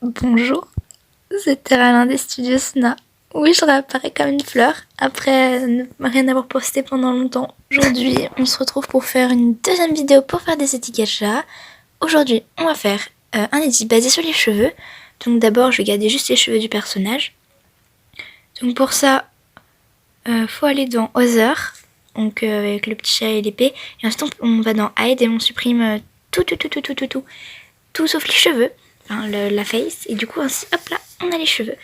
Bonjour, c'était Alain des Studios Sna. Oui, je réapparais comme une fleur après ne rien avoir posté pendant longtemps. Aujourd'hui, on se retrouve pour faire une deuxième vidéo pour faire des étiquettes là. Aujourd'hui, on va faire un edit basé sur les cheveux. Donc d'abord, je vais garder juste les cheveux du personnage. Donc pour ça, faut aller dans Other, donc avec le petit chat et l'épée. Et ensuite, on va dans Hide et on supprime tout sauf les cheveux. Enfin, la face, et du coup ainsi hop là on a les cheveux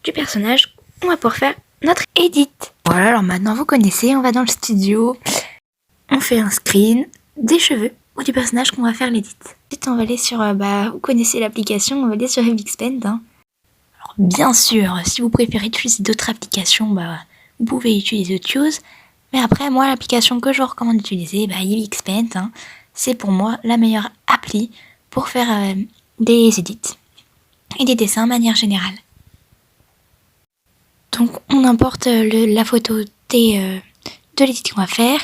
du personnage. On va pouvoir faire notre edit. Voilà, alors maintenant vous connaissez, on va dans le studio, on fait un screen des cheveux ou du personnage qu'on va faire l'edit. Ensuite on va aller sur, vous connaissez l'application, on va aller sur Evixpaint. Alors bien sûr, si vous préférez utiliser d'autres applications, vous pouvez utiliser autre chose. Mais après moi l'application que je vous recommande d'utiliser, Evixpaint, c'est pour moi la meilleure appli pour faire des edits et des dessins de manière générale. Donc on importe la photo de l'edit qu'on va faire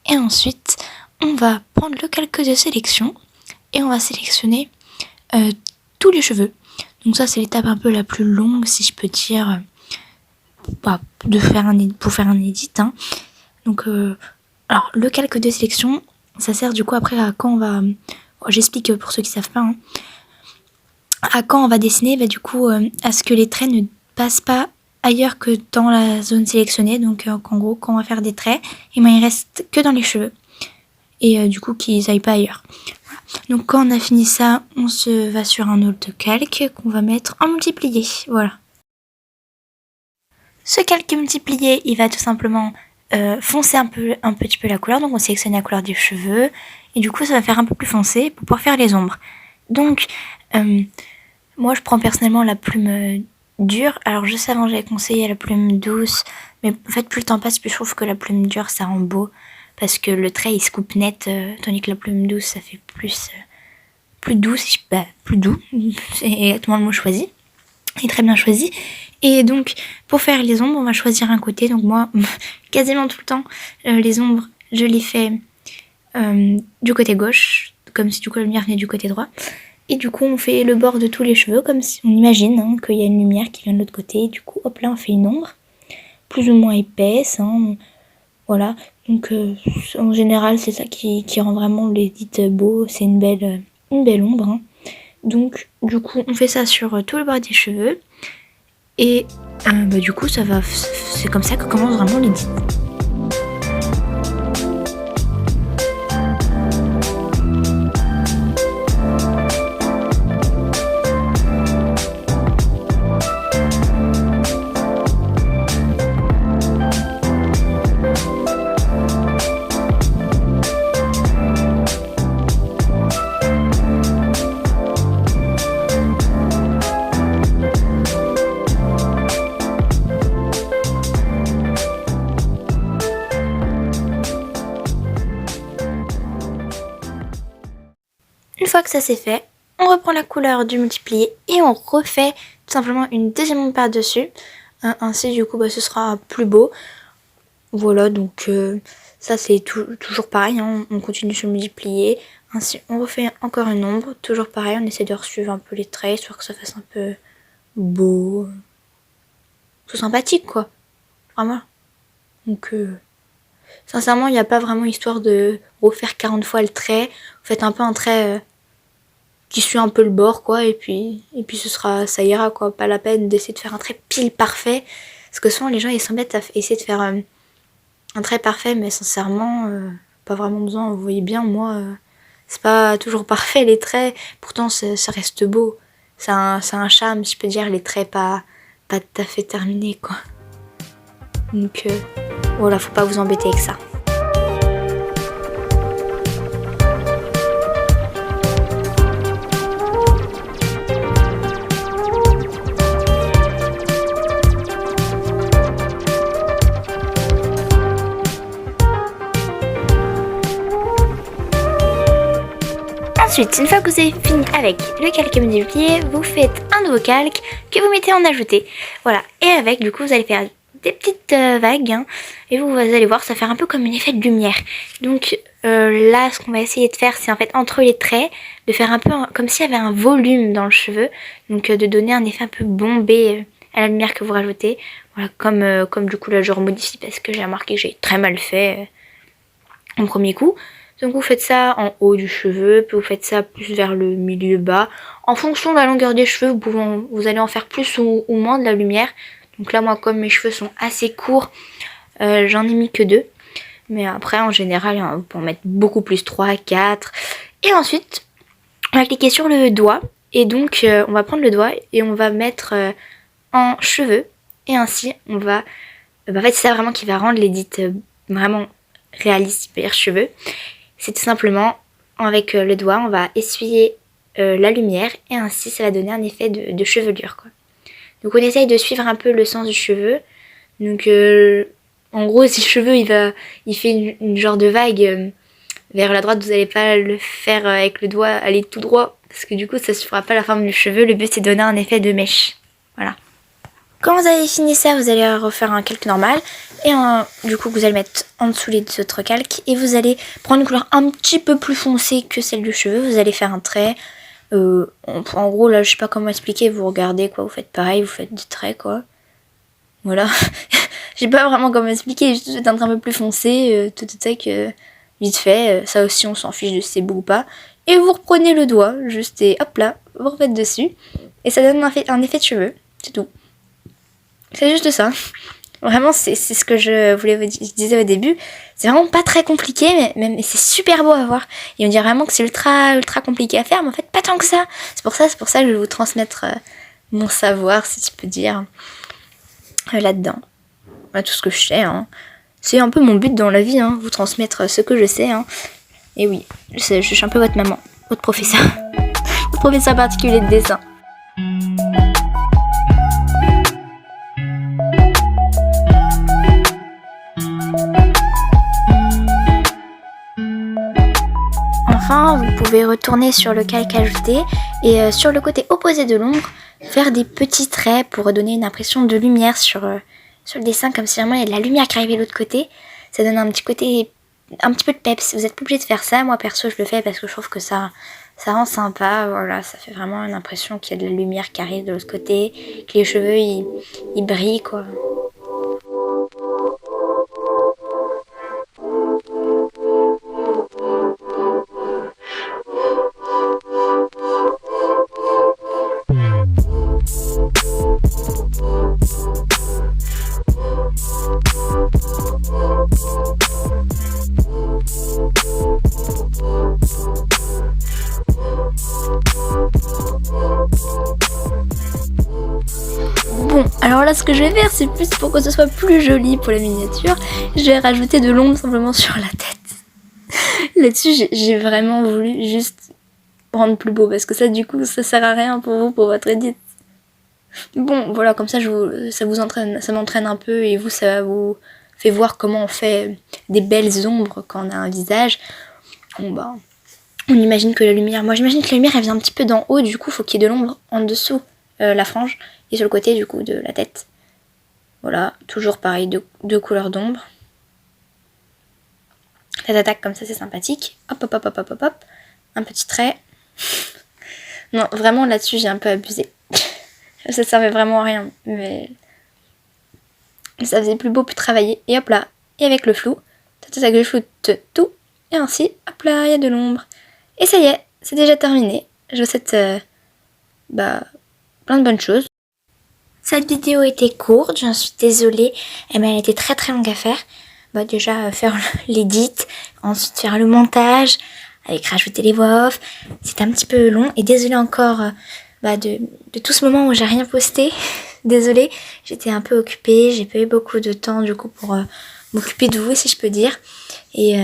et ensuite on va prendre le calque de sélection et on va sélectionner tous les cheveux. Donc ça c'est l'étape un peu la plus longue si je peux dire pour faire un edit. Donc alors le calque de sélection ça sert du coup après à quand on va... J'explique pour ceux qui savent pas. À quand on va dessiner, du coup à ce que les traits ne passent pas ailleurs que dans la zone sélectionnée. Donc en gros quand on va faire des traits, il reste que dans les cheveux. Et du coup qu'ils aillent pas ailleurs. Voilà. Donc quand on a fini ça, on se va sur un autre calque qu'on va mettre en multiplié. Voilà. Ce calque multiplié, il va tout simplement foncer un petit peu la couleur. Donc on sélectionne la couleur des cheveux. Et du coup ça va faire un peu plus foncé pour pouvoir faire les ombres. Donc moi je prends personnellement la plume dure. Alors je sais avant j'avais conseillé la plume douce. Mais en fait plus le temps passe plus je trouve que la plume dure ça rend beau. Parce que le trait il se coupe net. Tandis que la plume douce ça fait plus doux. Plus doux. C'est exactement le mot choisi. Et très bien choisi. Et donc pour faire les ombres on va choisir un côté. Donc moi quasiment tout le temps les ombres je les fais du côté gauche. Comme si du coup la lumière venait du côté droit. Et du coup on fait le bord de tous les cheveux comme si on imagine qu'il y a une lumière qui vient de l'autre côté. Et du coup hop là on fait une ombre plus ou moins épaisse. Voilà. Donc en général c'est ça qui rend vraiment l'édit beau. C'est une belle ombre. Donc du coup on fait ça sur tout le bord des cheveux. Et du coup c'est comme ça que commence vraiment l'édit. Une fois que ça c'est fait, on reprend la couleur du multiplié et on refait tout simplement une deuxième ombre par-dessus. Ainsi du coup ce sera plus beau. Voilà donc ça c'est toujours pareil, on continue sur le multiplié. Ainsi on refait encore une ombre, toujours pareil, on essaie de suivre un peu les traits, histoire que ça fasse un peu beau. Tout sympathique quoi. Vraiment. Donc sincèrement il n'y a pas vraiment histoire de refaire 40 fois le trait. Vous faites un peu un trait qui suit un peu le bord quoi et puis ça ira quoi. Pas la peine d'essayer de faire un trait pile parfait. Parce que souvent les gens ils s'embêtent à essayer de faire un trait parfait mais sincèrement pas vraiment besoin. Vous voyez bien moi c'est pas toujours parfait les traits. Pourtant ça reste beau. C'est un charme si je peux dire, les traits pas tout à fait terminés quoi. Donc voilà, faut pas vous embêter avec ça. Ensuite, une fois que vous avez fini avec le calque multiplié, vous faites un nouveau calque que vous mettez en ajouter. Voilà, et avec du coup vous allez faire des petites vagues et vous allez voir ça fait un peu comme un effet de lumière. Donc là, ce qu'on va essayer de faire, c'est en fait entre les traits, de faire un peu comme s'il y avait un volume dans le cheveu. Donc de donner un effet un peu bombé à la lumière que vous rajoutez. Voilà, comme du coup là je remodifie parce que j'ai remarqué que j'ai très mal fait en premier coup. Donc vous faites ça en haut du cheveu, puis vous faites ça plus vers le milieu bas. En fonction de la longueur des cheveux, vous allez en faire plus ou moins de la lumière. Donc là moi comme mes cheveux sont assez courts, j'en ai mis que 2. Mais après en général on peut en mettre beaucoup plus, 3, 4. Et ensuite on va cliquer sur le doigt. Et donc on va prendre le doigt et on va mettre en cheveux. Et ainsi on va... en fait c'est ça vraiment qui va rendre l'édit vraiment réaliste, c'est-à-dire cheveux. C'est tout simplement avec le doigt on va essuyer la lumière et ainsi ça va donner un effet de chevelure quoi. Donc on essaye de suivre un peu le sens du cheveu. Donc en gros si le cheveu il fait une genre de vague vers la droite, vous n'allez pas le faire avec le doigt aller tout droit parce que du coup ça ne fera pas la forme du cheveu. Le but c'est de donner un effet de mèche. Voilà. Quand vous avez fini ça, vous allez refaire un calque normal et du coup vous allez mettre en dessous les autres calques et vous allez prendre une couleur un petit peu plus foncée que celle du cheveu. Vous allez faire un trait. En gros là je sais pas comment expliquer, vous regardez quoi, vous faites pareil, vous faites des traits quoi. Voilà. Je sais pas vraiment comment expliquer, juste faites un trait un peu plus foncé, tout sec, vite fait. Ça aussi on s'en fiche de si c'est beau ou pas. Et vous reprenez le doigt, juste et hop là, vous refaites dessus. Et ça donne un effet de cheveux, c'est tout. C'est juste ça. Vraiment, c'est ce que je disais au début. C'est vraiment pas très compliqué, mais c'est super beau à voir. Et on dirait vraiment que c'est ultra compliqué à faire, mais en fait, pas tant que ça. C'est pour ça que je vais vous transmettre mon savoir, si tu peux dire, là-dedans. Voilà tout ce que je sais. Hein. C'est un peu mon but dans la vie, hein, vous transmettre ce que je sais. Hein. Et oui, je suis un peu votre maman, votre professeur. Votre professeur particulier de dessin. Enfin, vous pouvez retourner sur le calque ajouté et sur le côté opposé de l'ombre, faire des petits traits pour donner une impression de lumière sur le dessin, comme si vraiment il y a de la lumière qui arrivait de l'autre côté. Ça donne un petit côté, un petit peu de peps. Vous n'êtes pas obligé de faire ça. Moi perso, je le fais parce que je trouve que ça rend sympa. Voilà, ça fait vraiment une impression qu'il y a de la lumière qui arrive de l'autre côté, que les cheveux ils brillent quoi. Bon, alors là ce que je vais faire c'est plus pour que ce soit plus joli pour la miniature, je vais rajouter de l'ombre simplement sur la tête. Là-dessus j'ai vraiment voulu juste rendre plus beau parce que ça du coup ça sert à rien pour vous, pour votre edit. Bon voilà, comme ça ça m'entraîne un peu et vous ça vous fait voir comment on fait des belles ombres quand on a un visage. Bon bah, on imagine que la lumière, moi j'imagine que la lumière elle vient un petit peu d'en haut, du coup faut qu'il y ait de l'ombre en dessous la frange et sur le côté du coup de la tête. Voilà, toujours pareil, deux couleurs d'ombre. Tac comme ça c'est sympathique. Hop hop hop hop hop hop hop. Un petit trait. Non vraiment là-dessus j'ai un peu abusé. Ça servait vraiment à rien, mais ça faisait plus beau, plus travaillé. Et hop là, et avec le flou, que je floute tout, et ainsi, hop là, il y a de l'ombre. Et ça y est, c'est déjà terminé. Je vous souhaite plein de bonnes choses. Cette vidéo était courte, j'en suis désolée, mais elle était très longue à faire. Déjà faire l'édit, ensuite faire le montage, avec rajouter les voix off, c'était un petit peu long. Et désolée encore de tout ce moment où j'ai rien posté. Désolée, j'étais un peu occupée, j'ai pas eu beaucoup de temps du coup pour m'occuper de vous si je peux dire. Et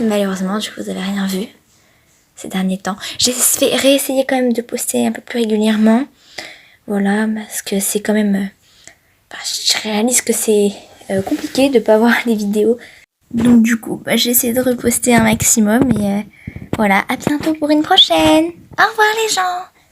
malheureusement du coup vous avez rien vu ces derniers temps. J'ai réessayé quand même de poster un peu plus régulièrement. Voilà, parce que c'est quand même... je réalise que c'est compliqué de pas voir les vidéos. Donc du coup, j'ai essayé de reposter un maximum. Et voilà, à bientôt pour une prochaine. Au revoir les gens.